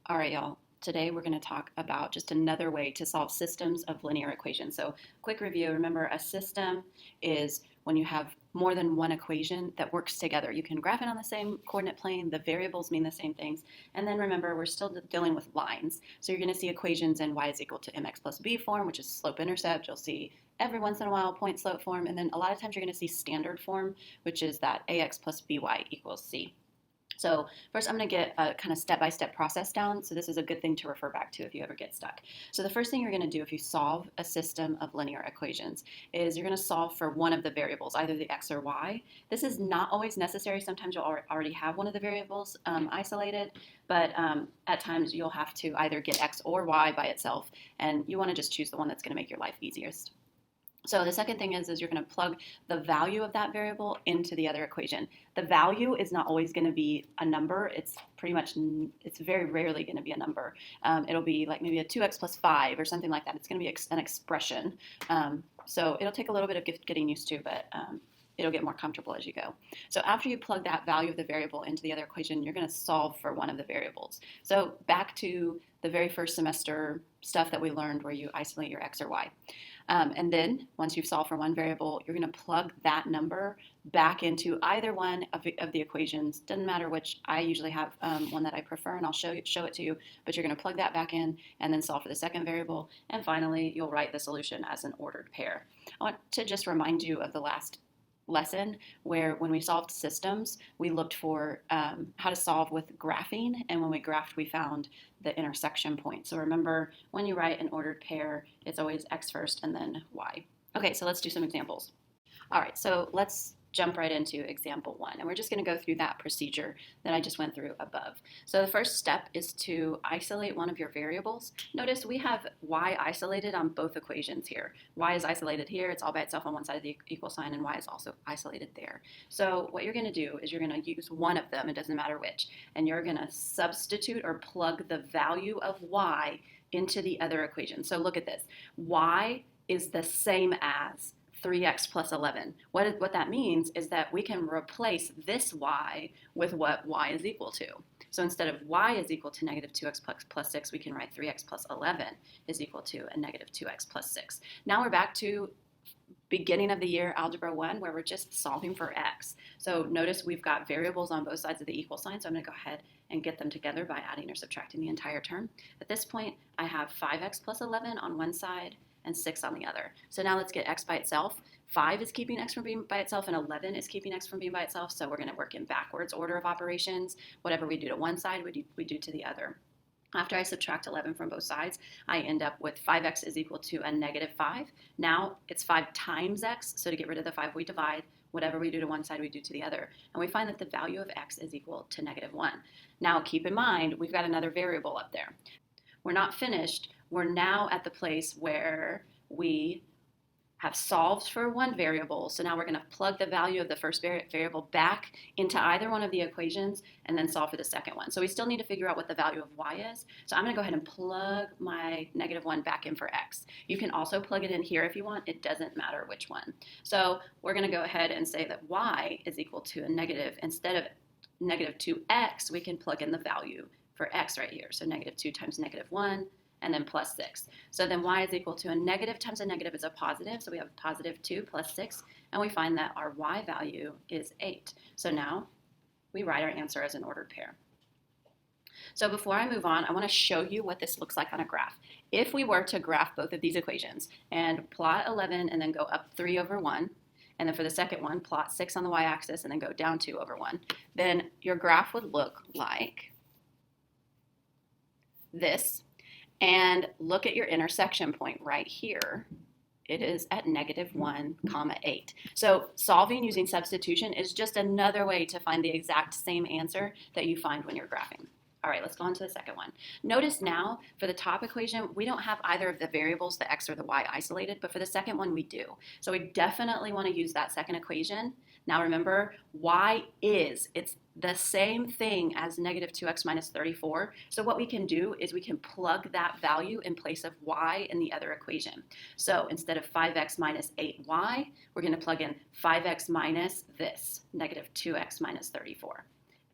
All right, y'all. Today we're going to talk about just another way to solve systems of linear equations. So, quick review. Remember, a system is when you have more than one equation that works together. You can graph it on the same coordinate plane, the variables mean the same things. And then remember, we're still dealing with lines. So, you're going to see equations in y is equal to mx plus b form, which is slope intercept. You'll see every once in a while point slope form. And then a lot of times you're going to see standard form, which is that ax plus by equals c. So first I'm going to get a kind of step-by-step process down. So this is a good thing to refer back to if you ever get stuck. So the first thing you're going to do if you solve a system of linear equations is you're going to solve for one of the variables, either the x or y. This is not always necessary. Sometimes you'll already have one of the variables isolated, but at times you'll have to either get x or y by itself, and you want to just choose the one that's going to make your life easiest. So the second thing is you're going to plug the value of that variable into the other equation. The value is not always going to be a number. It's very rarely going to be a number. It'll be like maybe a 2x plus 5 or something like that. It's going to be an expression. So it'll take a little bit of getting used to, but it'll get more comfortable as you go. So after you plug that value of the variable into the other equation, you're going to solve for one of the variables. So back to the very first semester stuff that we learned where you isolate your x or y. And then once you've solved for one variable, you're going to plug that number back into either one of the equations. Doesn't matter which. I usually have one that I prefer, and I'll show it to you. But you're going to plug that back in and then solve for the second variable. And finally, you'll write the solution as an ordered pair. I want to just remind you of the last lesson where when we solved systems, we looked for how to solve with graphing, and when we graphed, we found the intersection point. So remember, when you write an ordered pair, it's always x first and then y. Okay, so let's do some examples. All right, so let's jump right into example 1, and we're just going to go through that procedure that I just went through above. So the first step is to isolate one of your variables. Notice we have y isolated on both equations here. Y is isolated here, it's all by itself on one side of the equal sign, and y is also isolated there. So what you're going to do is you're going to use one of them, it doesn't matter which, and you're going to substitute or plug the value of y into the other equation. So look at this. Y is the same as 3x plus 11. What that means is that we can replace this y with what y is equal to. So instead of y is equal to negative 2x plus 6, we can write 3x plus 11 is equal to a negative 2x plus 6. Now we're back to beginning of the year algebra 1 where we're just solving for x. So notice we've got variables on both sides of the equal sign, so I'm going to go ahead and get them together by adding or subtracting the entire term. At this point, I have 5x plus 11 on one side and 6 on the other. So now let's get x by itself. 5 is keeping x from being by itself, and 11 is keeping x from being by itself, so we're going to work in backwards order of operations. Whatever we do to one side, we do to the other. After I subtract 11 from both sides, I end up with 5x is equal to a negative 5. Now it's 5 times x, so to get rid of the 5, we divide. Whatever we do to one side, we do to the other. And we find that the value of x is equal to negative 1. Now keep in mind, we've got another variable up there. We're not finished. We're now at the place where we have solved for one variable. So now we're going to plug the value of the first variable back into either one of the equations and then solve for the second one. So we still need to figure out what the value of y is. So I'm going to go ahead and plug my negative 1 back in for x. You can also plug it in here if you want. It doesn't matter which one. So we're going to go ahead and say that y is equal to a negative. Instead of negative 2x, we can plug in the value for x right here. So negative 2 times negative 1, and then plus 6. So then y is equal to a negative times a negative is a positive, so we have positive 2 plus 6, and we find that our y value is 8. So now we write our answer as an ordered pair. So before I move on, I want to show you what this looks like on a graph. If we were to graph both of these equations and plot 11 and then go up 3 over 1, and then for the second one, plot 6 on the y-axis and then go down 2 over 1, then your graph would look like this. And look at your intersection point right here. It is at negative 1, 8. So solving using substitution is just another way to find the exact same answer that you find when you're graphing. All right, let's go on to the second one. Notice now, for the top equation, we don't have either of the variables, the x or the y, isolated, but for the second one, we do. So we definitely want to use that second equation. Now remember, it's the same thing as negative 2x minus 34. So what we can do is we can plug that value in place of y in the other equation. So instead of 5x minus 8y, we're going to plug in 5x minus this, negative 2x minus 34.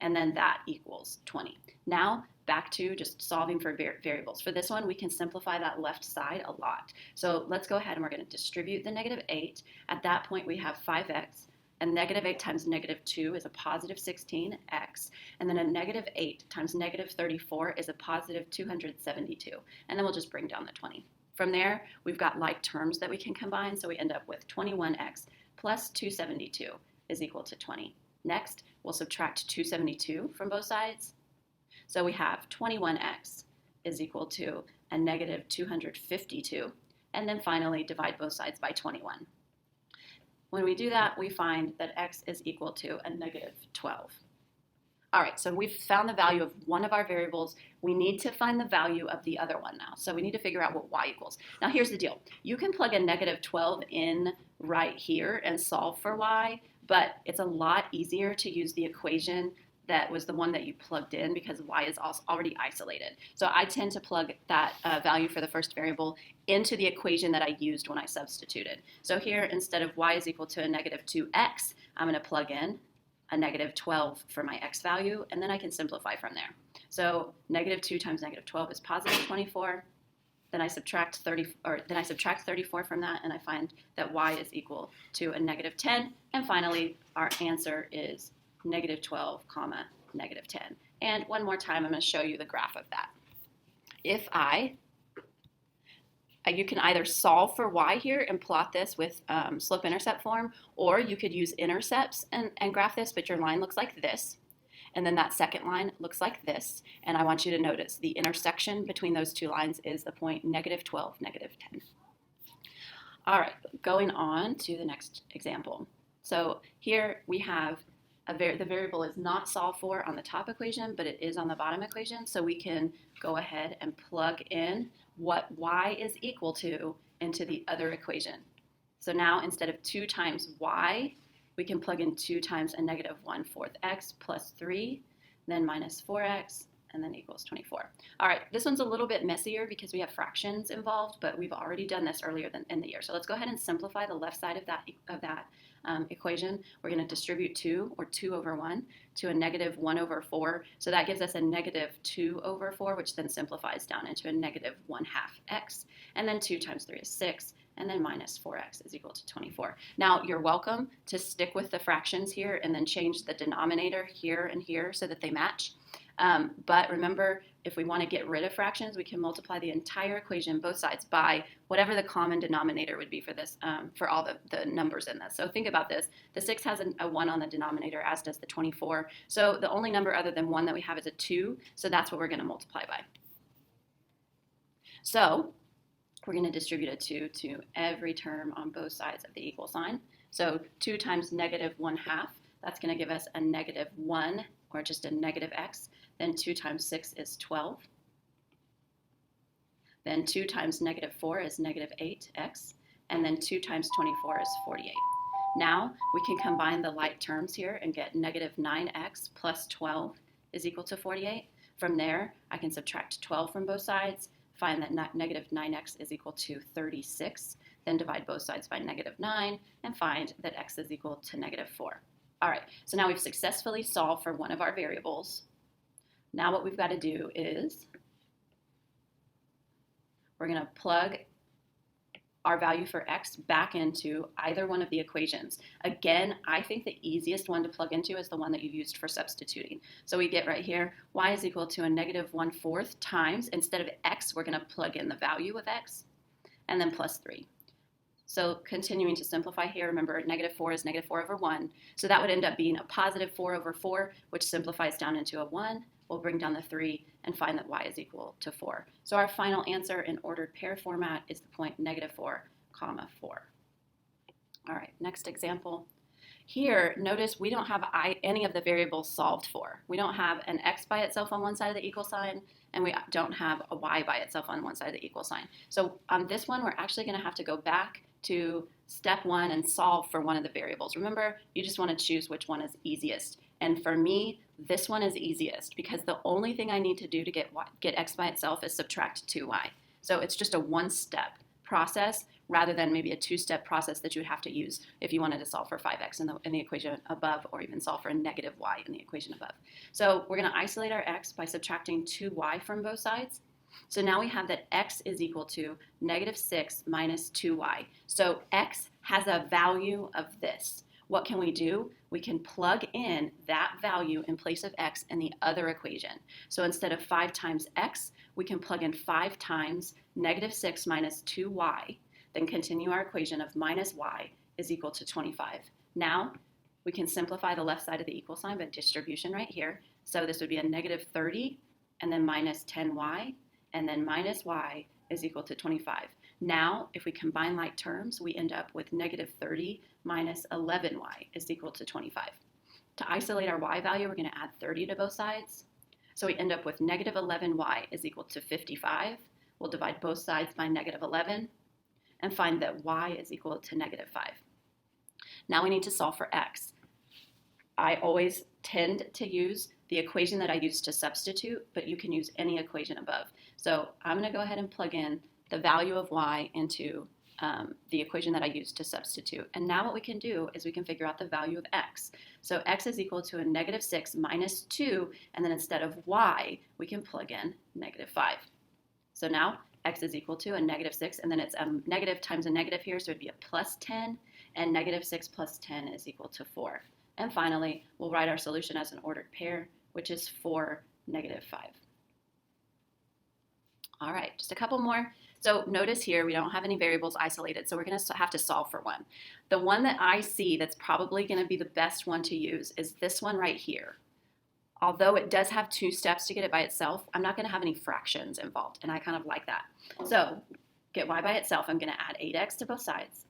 And then that equals 20. Now back to just solving for variables. For this one, we can simplify that left side a lot. So let's go ahead and we're going to distribute the negative 8. At that point, we have 5x, and negative 8 times negative 2 is a positive 16x, and then a negative 8 times negative 34 is a positive 272, and then we'll just bring down the 20. From there, we've got like terms that we can combine, so we end up with 21x plus 272 is equal to 20. Next, we'll subtract 272 from both sides. So we have 21x is equal to a negative 252, and then finally divide both sides by 21. When we do that, we find that x is equal to a negative 12. All right, so we've found the value of one of our variables. We need to find the value of the other one now. So we need to figure out what y equals. Now here's the deal. You can plug a negative 12 in right here and solve for y, but it's a lot easier to use the equation that was the one that you plugged in because y is also already isolated. So I tend to plug that value for the first variable into the equation that I used when I substituted. So here, instead of y is equal to a negative 2x, I'm going to plug in a negative 12 for my x value, and then I can simplify from there. So negative 2 times negative 12 is positive 24. Then I subtract 34 from that, and I find that y is equal to a negative 10. And finally, our answer is negative 12, comma, negative 10. And one more time, I'm going to show you the graph of that. If you can either solve for y here and plot this with slope-intercept form, or you could use intercepts and graph this, but your line looks like this. And then that second line looks like this. And I want you to notice the intersection between those two lines is the point negative 12, negative 10. All right, going on to the next example. So here we have the variable is not solved for on the top equation, but it is on the bottom equation. So we can go ahead and plug in what y is equal to into the other equation. So now instead of 2 times y, we can plug in 2 times a negative 1/4 x plus 3, then minus 4x, and then equals 24. All right, this one's a little bit messier because we have fractions involved, but we've already done this earlier in the year. So let's go ahead and simplify the left side of that equation. We're going to distribute 2, or 2 over 1, to a negative 1 over 4. So that gives us a negative 2 over 4, which then simplifies down into a negative 1/2 x. And then 2 times 3 is 6, and then minus 4x is equal to 24. Now, you're welcome to stick with the fractions here and then change the denominator here and here so that they match. But remember, if we want to get rid of fractions, we can multiply the entire equation, both sides, by whatever the common denominator would be for this, for all the numbers in this. So think about this. The 6 has a 1 on the denominator, as does the 24. So the only number other than 1 that we have is a 2. So that's what we're going to multiply by. So we're going to distribute a 2 to every term on both sides of the equal sign. So 2 times negative 1/2, that's going to give us a negative 1, or just a negative x. Then 2 times 6 is 12. Then 2 times negative 4 is negative 8x. And then 2 times 24 is 48. Now we can combine the like terms here and get negative 9x plus 12 is equal to 48. From there, I can subtract 12 from both sides, find that negative 9x is equal to 36, then divide both sides by negative 9, and find that x is equal to negative 4. All right, so now we've successfully solved for one of our variables. Now what we've got to do is we're going to plug our value for x back into either one of the equations. Again, I think the easiest one to plug into is the one that you used for substituting. So we get right here, y is equal to a negative 1/4 times, instead of x, we're going to plug in the value of x, and then plus 3. So continuing to simplify here, remember negative 4 is negative 4 over 1. So that would end up being a positive 4 over 4, which simplifies down into a 1. We'll bring down the 3 and find that y is equal to 4. So our final answer in ordered pair format is the point negative 4, comma 4. All right, next example. Here, notice we don't have any of the variables solved for. We don't have an x by itself on one side of the equal sign, and we don't have a y by itself on one side of the equal sign. So on this one, we're actually going to have to go back to step 1 and solve for one of the variables. Remember, you just want to choose which one is easiest. And for me, this one is easiest because the only thing I need to do to get x by itself is subtract 2y. So it's just a one-step process rather than maybe a two-step process that you would have to use if you wanted to solve for 5x in the equation above, or even solve for a negative y in the equation above. So we're going to isolate our x by subtracting 2y from both sides. So now we have that x is equal to negative 6 minus 2y. So x has a value of this. What can we do? We can plug in that value in place of x in the other equation. So instead of 5 times x, we can plug in 5 times negative 6 minus 2y, then continue our equation of minus y is equal to 25. Now, we can simplify the left side of the equal sign by distribution right here. So this would be a negative 30, and then minus 10y, and then minus y is equal to 25. Now, if we combine like terms, we end up with negative 30 minus 11y is equal to 25. To isolate our y value, we're going to add 30 to both sides. So we end up with negative 11y is equal to 55. We'll divide both sides by negative 11 and find that y is equal to negative 5. Now we need to solve for x. I always tend to use the equation that I used to substitute, but you can use any equation above. So I'm going to go ahead and plug in the value of y into the equation that I used to substitute. And now what we can do is we can figure out the value of x. So x is equal to a negative 6 minus 2, and then instead of y, we can plug in negative 5. So now x is equal to a negative 6, and then it's a negative times a negative here, so it'd be a plus 10, and negative 6 plus 10 is equal to 4. And finally, we'll write our solution as an ordered pair, which is 4, negative 5. All right, just a couple more. So notice here, we don't have any variables isolated, so we're going to have to solve for one. The one that I see that's probably going to be the best one to use is this one right here. Although it does have 2 steps to get it by itself, I'm not going to have any fractions involved, and I kind of like that. So get y by itself, I'm going to add 8x to both sides,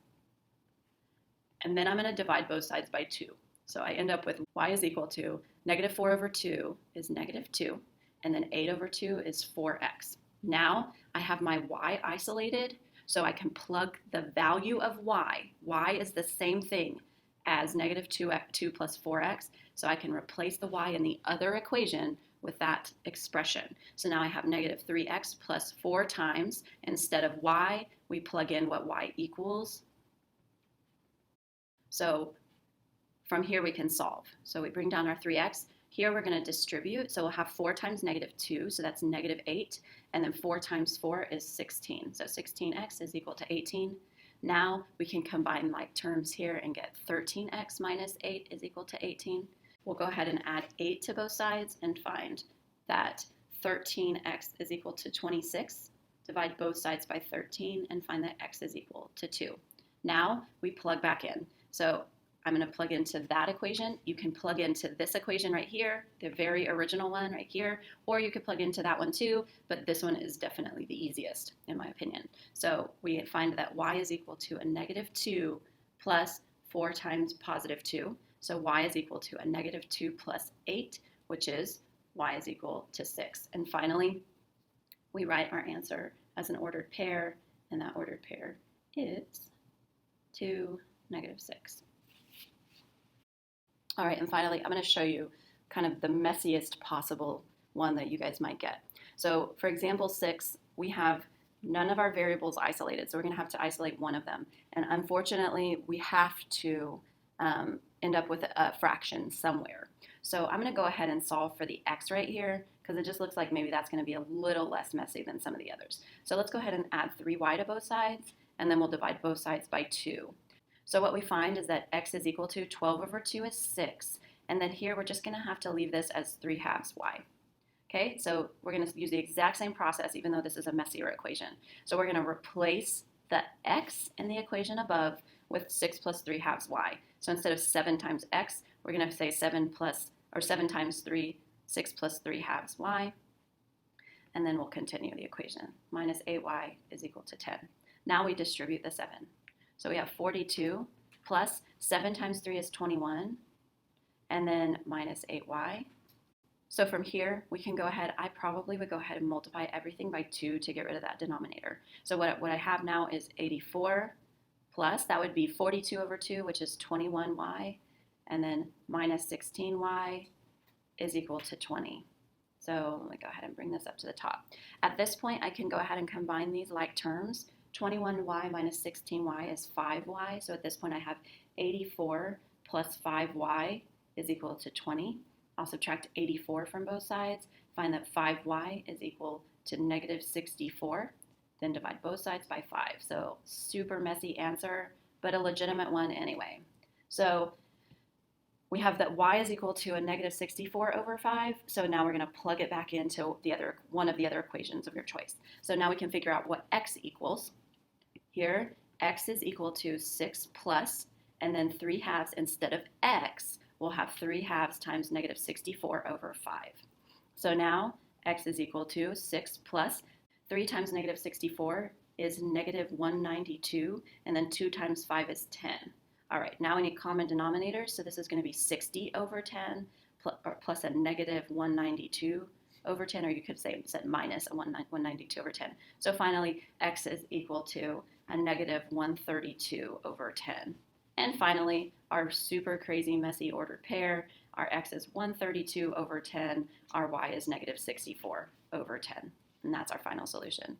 and then I'm going to divide both sides by 2. So I end up with y is equal to negative 4 over 2 is negative 2, and then 8 over 2 is 4x. Now I have my y isolated, so I can plug the value of y. Y is the same thing as negative 2 plus 4x, so I can replace the y in the other equation with that expression. So now I have negative 3x plus 4 times, instead of y, we plug in what y equals. So from here we can solve. So we bring down our 3x. Here we're going to distribute, so we'll have 4 times negative 2, so that's negative 8, and then 4 times 4 is 16. So 16x is equal to 18. Now we can combine like terms here and get 13x minus 8 is equal to 18. We'll go ahead and add 8 to both sides and find that 13x is equal to 26. Divide both sides by 13 and find that x is equal to 2. Now we plug back in. So I'm going to plug into that equation. You can plug into this equation right here, the very original one right here, or you could plug into that one too, but this one is definitely the easiest in my opinion. So we find that y is equal to a negative 2 plus 4 times positive 2. So y is equal to a negative 2 plus 8, which is y is equal to 6. And finally, we write our answer as an ordered pair, and that ordered pair is 2, negative 6. All right, and finally, I'm going to show you kind of the messiest possible one that you guys might get. So for example 6, we have none of our variables isolated, so we're going to have to isolate one of them. And unfortunately, we have to end up with a fraction somewhere. So I'm going to go ahead and solve for the x right here, because it just looks like maybe that's going to be a little less messy than some of the others. So let's go ahead and add 3y to both sides, and then we'll divide both sides by 2. So what we find is that x is equal to 12 over 2 is 6. And then here we're just going to have to leave this as 3 halves y. Okay, so we're going to use the exact same process even though this is a messier equation. So we're going to replace the x in the equation above with 6 plus 3 halves y. So instead of 7 times x, we're going to say 7 times 3, 6 plus 3 halves y. And then we'll continue the equation. Minus 8y is equal to 10. Now we distribute the 7. So we have 42 plus 7 times 3 is 21, and then minus 8y. So from here, we can go ahead, I probably would go ahead and multiply everything by 2 to get rid of that denominator. So what I have now is 84 plus, that would be 42 over 2, which is 21y, and then minus 16y is equal to 20. So let me go ahead and bring this up to the top. At this point, I can go ahead and combine these like terms 21y minus 16y is 5y. So at this point I have 84 plus 5y is equal to 20. I'll subtract 84 from both sides, find that 5y is equal to negative 64, then divide both sides by 5. So super messy answer, but a legitimate one anyway. So we have that y is equal to a negative 64 over 5. So now we're going to plug it back into one of the other equations of your choice. So now we can figure out what x equals. Here, x is equal to 6 plus, and then 3 halves instead of x, we'll have 3 halves times negative 64 over 5. So now x is equal to 6 plus 3 times negative 64 is negative 192, and then 2 times 5 is 10. All right, now we need common denominators, so this is going to be 60 over 10 plus a negative 192 over 10, or you could say minus a 192 over 10. So finally, x is equal to a negative 132 over 10. And finally, our super crazy messy ordered pair, our x is 132 over 10, our y is negative 64 over 10. And that's our final solution.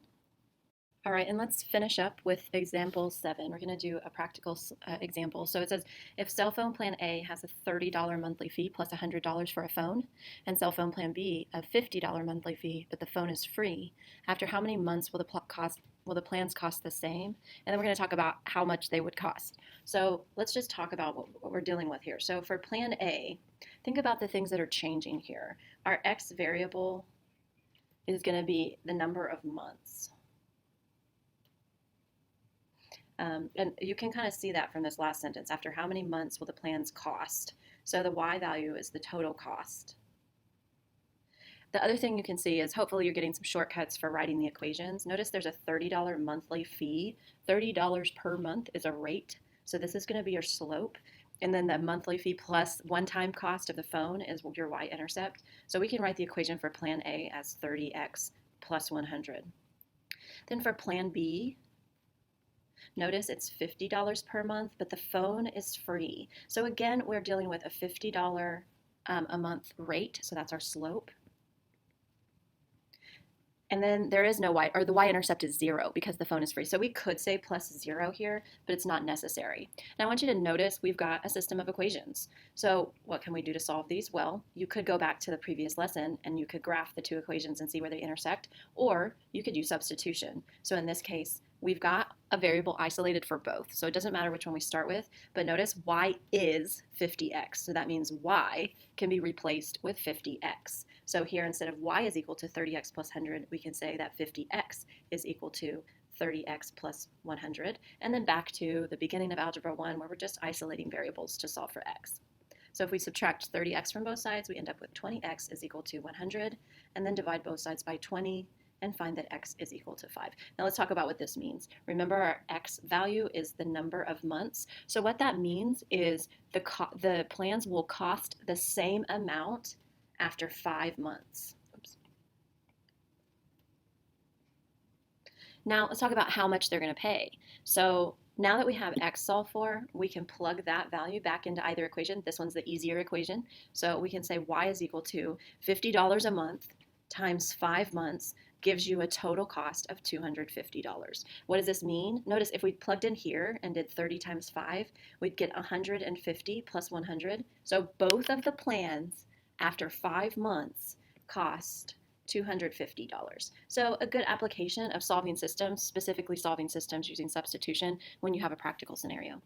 All right, and let's finish up with example 7. We're going to do a practical example. So it says, if cell phone plan A has a $30 monthly fee plus $100 for a phone, and cell phone plan B a $50 monthly fee, but the phone is free, after how many months will the plans cost the same? And then we're going to talk about how much they would cost. So let's just talk about what we're dealing with here. So for plan A, think about the things that are changing here. Our x variable is going to be the number of months. And you can kind of see that from this last sentence. After how many months will the plans cost? So the y value is the total cost. The other thing you can see is hopefully you're getting some shortcuts for writing the equations. Notice there's a $30 monthly fee. $30 per month is a rate. So this is going to be your slope. And then the monthly fee plus one-time cost of the phone is your y-intercept. So we can write the equation for plan A as 30x plus 100. Then for plan B, notice it's $50 per month, but the phone is free. So again, we're dealing with a $50 a month rate, so that's our slope. And then there is no y, or the y-intercept is 0 because the phone is free. So we could say plus 0 here, but it's not necessary. Now I want you to notice we've got a system of equations. So what can we do to solve these? Well, you could go back to the previous lesson and you could graph the two equations and see where they intersect, or you could use substitution. So in this case, we've got a variable isolated for both. So it doesn't matter which one we start with, but notice y is 50x. So that means y can be replaced with 50x. So here, instead of y is equal to 30x plus 100, we can say that 50x is equal to 30x plus 100. And then back to the beginning of Algebra 1, where we're just isolating variables to solve for x. So if we subtract 30x from both sides, we end up with 20x is equal to 100, and then divide both sides by 20, and find that x is equal to 5. Now let's talk about what this means. Remember, our x value is the number of months. So what that means is the plans will cost the same amount after 5 months. Oops. Now let's talk about how much they're going to pay. So now that we have x solved for, we can plug that value back into either equation. This one's the easier equation. So we can say y is equal to $50 a month times 5 months gives you a total cost of $250. What does this mean? Notice if we plugged in here and did 30 times 5, we'd get 150 plus 100. So both of the plans after 5 months cost $250. So a good application of solving systems, specifically solving systems using substitution when you have a practical scenario.